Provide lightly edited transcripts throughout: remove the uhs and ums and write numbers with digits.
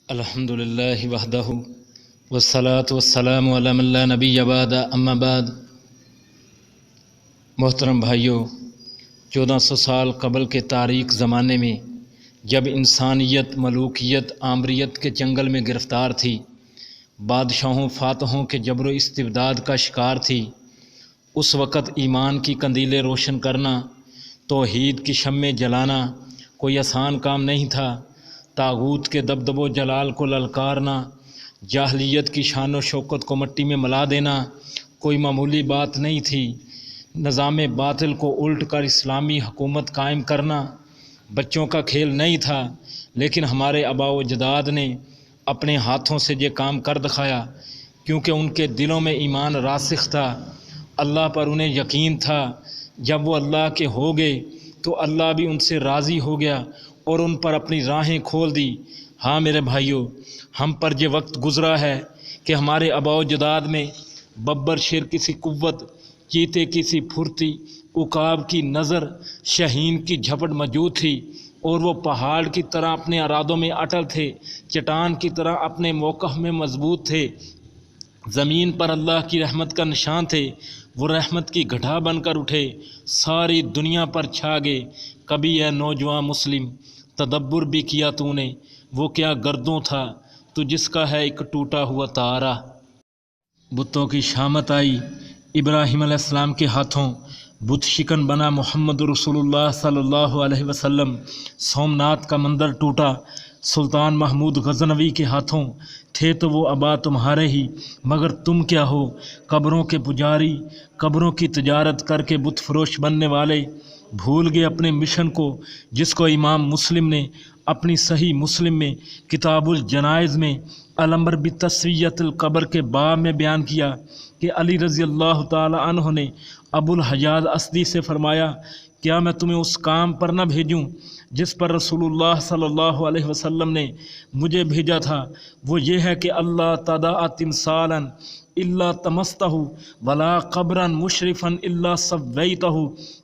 الحمد للہ وحدہ والصلاة والسلام علی من لا نبی بعد اما بعد۔ محترم بھائیوں، 1400 سال قبل کے تاریک زمانے میں جب انسانیت ملوکیت آمریت کے جنگل میں گرفتار تھی، بادشاہوں فاتحوں کے جبر و استبداد کا شکار تھی، اس وقت ایمان کی کندیلیں روشن کرنا، توحید کی شمع جلانا کوئی آسان کام نہیں تھا۔ طاغوت کے دبدب و جلال کو للکارنا، جاہلیت کی شان و شوکت کو مٹی میں ملا دینا کوئی معمولی بات نہیں تھی۔ نظام باطل کو الٹ کر اسلامی حکومت قائم کرنا بچوں کا کھیل نہیں تھا، لیکن ہمارے آباء و اجداد نے اپنے ہاتھوں سے یہ کام کر دکھایا، کیونکہ ان کے دلوں میں ایمان راسخ تھا، اللہ پر انہیں یقین تھا۔ جب وہ اللہ کے ہو گئے تو اللہ بھی ان سے راضی ہو گیا اور ان پر اپنی راہیں کھول دی۔ ہاں میرے بھائیوں، ہم پر یہ وقت گزرا ہے کہ ہمارے آباء و اجداد میں ببر شیر کی سی قوت، چیتے کی سی پھرتی، عقاب کی نظر، شاہین کی جھپٹ موجود تھی، اور وہ پہاڑ کی طرح اپنے ارادوں میں اٹل تھے، چٹان کی طرح اپنے موقف میں مضبوط تھے، زمین پر اللہ کی رحمت کا نشان تھے۔ وہ رحمت کی گھٹا بن کر اٹھے، ساری دنیا پر چھا گئے۔ کبھی اے نوجوان مسلم تدبر بھی کیا تو نے، وہ کیا گردوں تھا تو جس کا ہے ایک ٹوٹا ہوا تارا۔ بتوں کی شامت آئی، ابراہیم علیہ السلام کے ہاتھوں بت شکن بنا محمد رسول اللہ صلی اللہ علیہ وسلم، سومنات کا مندر ٹوٹا، سلطان محمود غزنوی کے ہاتھوں تھے تو وہ آبا تمہارے ہی، مگر تم کیا ہو؟ قبروں کے پجاری، قبروں کی تجارت کر کے بت فروش بننے والے، بھول گئے اپنے مشن کو جس کو امام مسلم نے اپنی صحیح مسلم میں کتاب الجنائز میں الامر بتسویۃ القبر کے باب میں بیان کیا کہ علی رضی اللہ تعالی عنہ نے ابو الحجاج اسدی سے فرمایا، کیا میں تمہیں اس کام پر نہ بھیجوں جس پر رسول اللہ صلی اللہ علیہ وسلم نے مجھے بھیجا تھا؟ وہ یہ ہے کہ اللہ تدع تمثالا الا طمستہ ولا قبرا مشرفا الا سویتہ،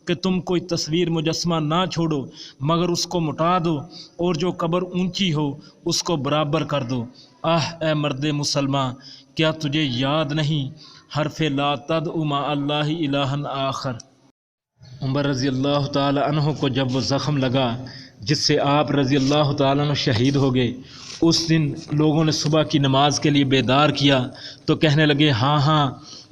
کہ تم کوئی تصویر مجسمہ نہ چھوڑو مگر اس کو مٹا دو، اور جو قبر اونچی ہو اس کو برابر کر دو۔ اے مرد مسلمان، کیا تجھے یاد نہیں حرف لا تدع مع اللہ الہا آخر؟ عمر رضی اللہ تعالی عنہ کو جب وہ زخم لگا جس سے آپ رضی اللہ تعالیٰ عنہ شہید ہو گئے، اس دن لوگوں نے صبح کی نماز کے لیے بیدار کیا تو کہنے لگے، ہاں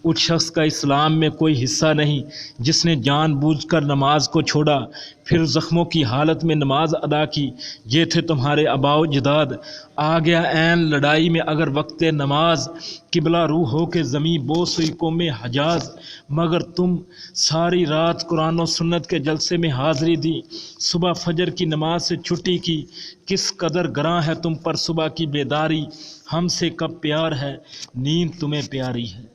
اس شخص کا اسلام میں کوئی حصہ نہیں جس نے جان بوجھ کر نماز کو چھوڑا پھر زخموں کی حالت میں نماز ادا کی۔ یہ تھے تمہارے آباء و اجداد۔ آ گیا عین لڑائی میں اگر وقت نماز، قبلہ روح ہو کے زمیں بوس ہوئی قوم حجاز، مگر تم ساری رات قرآن و سنت کے جلسے میں حاضری دی، صبح فجر کی نماز سے چھٹی کی۔ کس قدر گراں ہے تم پر صبح کی بیداری، ہم سے کب پیار ہے، نیند تمہیں پیاری ہے۔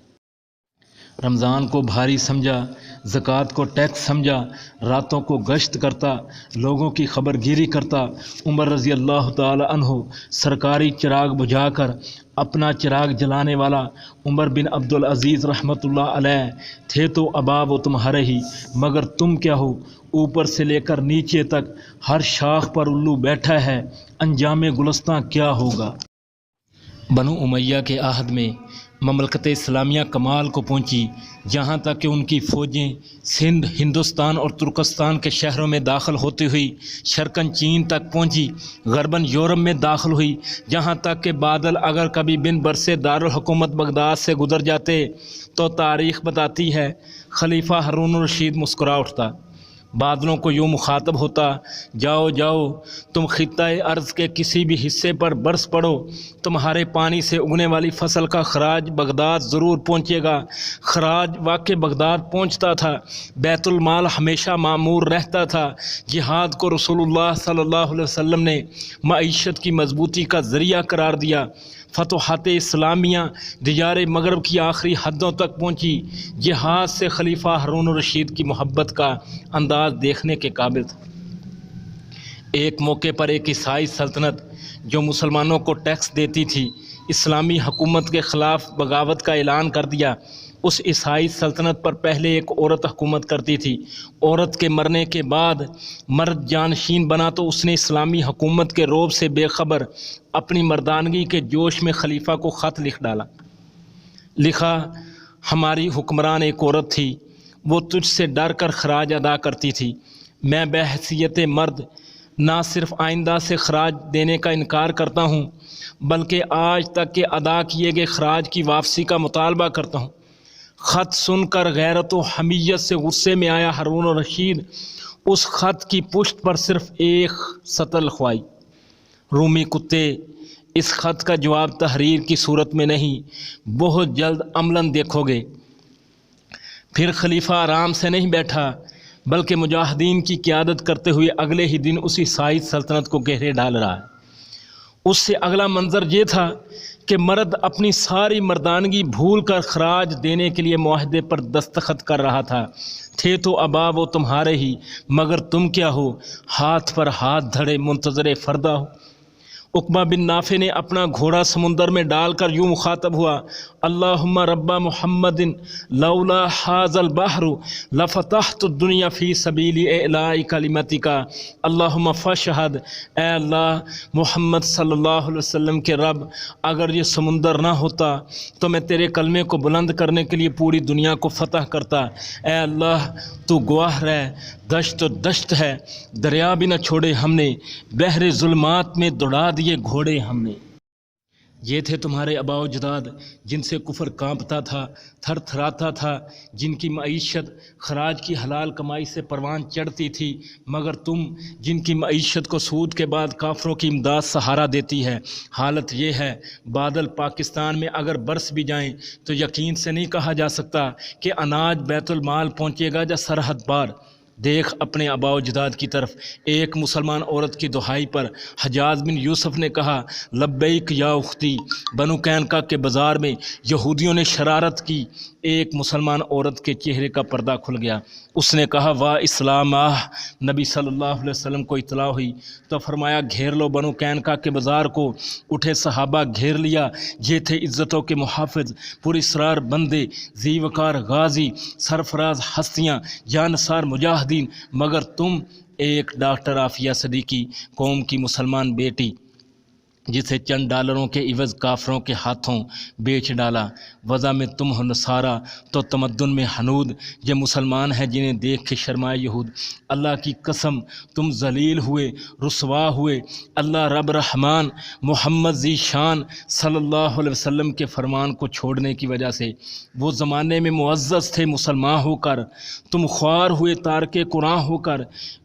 رمضان کو بھاری سمجھا، زکوٰۃ کو ٹیکس سمجھا، راتوں کو گشت کرتا، لوگوں کی خبر گیری کرتا۔ عمر رضی اللہ تعالی عنہ سرکاری چراغ بجھا کر اپنا چراغ جلانے والا عمر بن عبدالعزیز رحمۃ اللہ علیہ تھے تو آبا وہ تمہارے ہی، مگر تم کیا ہو؟ اوپر سے لے کر نیچے تک ہر شاخ پر الو بیٹھا ہے، انجام گلستاں کیا ہوگا؟ بنو امیہ کے عہد میں مملکت اسلامیہ کمال کو پہنچی، جہاں تک کہ ان کی فوجیں سندھ، ہندوستان اور ترکستان کے شہروں میں داخل ہوتی ہوئی شرقاً چین تک پہنچی، غرباً یورپ میں داخل ہوئی، جہاں تک کہ بادل اگر کبھی بن برسے دارالحکومت بغداد سے گزر جاتے تو تاریخ بتاتی ہے خلیفہ ہارون الرشید مسکرا اٹھتا، بادلوں کو یوں مخاطب ہوتا، جاؤ جاؤ تم خطہ ارض کے کسی بھی حصے پر برس پڑو، تمہارے پانی سے اگنے والی فصل کا خراج بغداد ضرور پہنچے گا۔ خراج واقع بغداد پہنچتا تھا، بیت المال ہمیشہ معمور رہتا تھا۔ جہاد کو رسول اللہ صلی اللہ علیہ وسلم نے معیشت کی مضبوطی کا ذریعہ قرار دیا۔ فتوحات اسلامیہ دیار مغرب کی آخری حدوں تک پہنچی۔ جہاد سے خلیفہ ہارون الرشید کی محبت کا انداز دیکھنے کے قابل تھا۔ ایک موقع پر ایک عیسائی سلطنت جو مسلمانوں کو ٹیکس دیتی تھی، اسلامی حکومت کے خلاف بغاوت کا اعلان کر دیا۔ اس عیسائی سلطنت پر پہلے ایک عورت حکومت کرتی تھی۔ عورت کے مرنے کے بعد مرد جانشین بنا تو اس نے اسلامی حکومت کے رعب سے بے خبر اپنی مردانگی کے جوش میں خلیفہ کو خط لکھ ڈالا۔ لکھا، ہماری حکمران ایک عورت تھی، وہ تجھ سے ڈر کر خراج ادا کرتی تھی۔ میں بحیثیت مرد نہ صرف آئندہ سے خراج دینے کا انکار کرتا ہوں بلکہ آج تک کے ادا کیے گئے خراج کی واپسی کا مطالبہ کرتا ہوں۔ خط سن کر غیرت و حمیت سے غصے میں آیا ہارون الرشید اس خط کی پشت پر صرف ایک سطر لکھوائی، رومی کتے، اس خط کا جواب تحریر کی صورت میں نہیں، بہت جلد عملاً دیکھو گے۔ پھر خلیفہ آرام سے نہیں بیٹھا بلکہ مجاہدین کی قیادت کرتے ہوئے اگلے ہی دن اس عیسائی سلطنت کو گہرے ڈال رہا ہے۔ اس سے اگلا منظر یہ تھا کہ مرد اپنی ساری مردانگی بھول کر خراج دینے کے لیے معاہدے پر دستخط کر رہا تھا۔ تھے تو آبا وہ تمہارے ہی، مگر تم کیا ہو، ہاتھ پر ہاتھ دھڑے منتظر فردہ ہو۔ عقبہ بن نافع نے اپنا گھوڑا سمندر میں ڈال کر یوں مخاطب ہوا، اللہم رب محمد لولا ھذا البحر لفتحت الدنیا فی سبیل اعلاء کلمتک، اللہم فاشہد، اے اللہ محمد صلی اللہ علیہ وسلم کے رب، اگر یہ سمندر نہ ہوتا تو میں تیرے کلمے کو بلند کرنے کے لیے پوری دنیا کو فتح کرتا۔ اے اللہ تو گواہ رہ، دشت تو دشت ہے، دریا بھی نہ چھوڑے ہم نے، بحر ظلمات میں دوڑا دیے گھوڑے ہم نے۔ یہ تھے تمہارے آباء و اجداد جن سے کفر کانپتا تھا، تھر تھراتا تھا، جن کی معیشت خراج کی حلال کمائی سے پروان چڑھتی تھی، مگر تم جن کی معیشت کو سود کے بعد کافروں کی امداد سہارا دیتی ہے۔ حالت یہ ہے، بادل پاکستان میں اگر برس بھی جائیں تو یقین سے نہیں کہا جا سکتا کہ اناج بیت المال پہنچے گا یا سرحد پار۔ دیکھ اپنے آباء و اجداد کی طرف۔ ایک مسلمان عورت کی دہائی پر حجاج بن یوسف نے کہا، لبیک یا اختی۔ بنو قینقاع کے بازار میں یہودیوں نے شرارت کی، ایک مسلمان عورت کے چہرے کا پردہ کھل گیا۔ اس نے کہا، واہ اسلام آہ! نبی صلی اللہ علیہ وسلم کو اطلاع ہوئی تو فرمایا، گھیر لو بنو قینقاع کے بازار کو۔ اٹھے صحابہ، گھیر لیا۔ یہ تھے عزتوں کے محافظ، پراسرار بندے، ذی وقار غازی، سرفراز ہستیاں، جانثار مجاہدین، مگر تم ایک ڈاکٹر عافیہ صدیقی، قوم کی مسلمان بیٹی، جسے چند ڈالروں کے عوض کافروں کے ہاتھوں بیچ ڈالا۔ وضع میں تم ہو نصارہ تو تمدن میں حنود، یہ مسلمان ہیں جنہیں دیکھ کے شرمائے یہود۔ اللہ کی قسم تم ذلیل ہوئے، رسوا ہوئے۔ اللہ رب رحمان محمد ذی شان صلی اللہ علیہ وسلم کے فرمان کو چھوڑنے کی وجہ سے۔ وہ زمانے میں معزز تھے مسلمان ہو کر، تم خوار ہوئے تارک قرآن ہو کر۔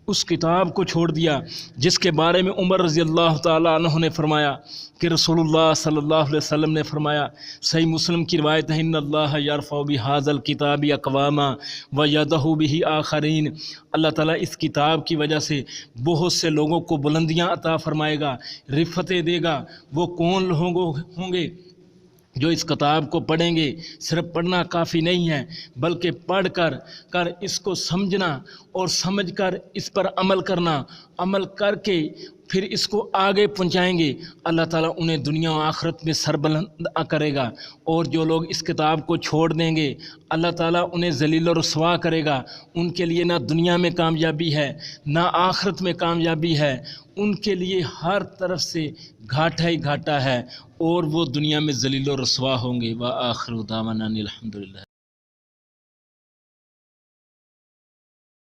اس کتاب کو چھوڑ دیا جس کے بارے میں عمر رضی اللہ تعالیٰ عنہ نے فرمایا کہ رسول اللہ صلی اللہ علیہ وسلم نے فرمایا، صحیح مسلم کی روایت ہے، ان اللہ یرفع بہذا الکتاب اقواما ویضع بہ آخرین۔ اللہ تعالیٰ اس کتاب کی وجہ سے بہت سے لوگوں کو بلندیاں عطا فرمائے گا، رفتیں دے گا۔ وہ کون لوگ ہوں گے جو اس کتاب کو پڑھیں گے؟ صرف پڑھنا کافی نہیں ہے بلکہ پڑھ کر اس کو سمجھنا اور سمجھ کر اس پر عمل کرنا، عمل کر کے پھر اس کو آگے پہنچائیں گے۔ اللہ تعالیٰ انہیں دنیا و آخرت میں سربلند کرے گا، اور جو لوگ اس کتاب کو چھوڑ دیں گے اللہ تعالیٰ انہیں ذلیل و رسوا کرے گا۔ ان کے لیے نہ دنیا میں کامیابی ہے نہ آخرت میں کامیابی ہے، ان کے لیے ہر طرف سے گھاٹا ہی گھاٹا ہے، اور وہ دنیا میں ذلیل و رسوا ہوں گے۔ وآخر دعوانا الحمدللہ۔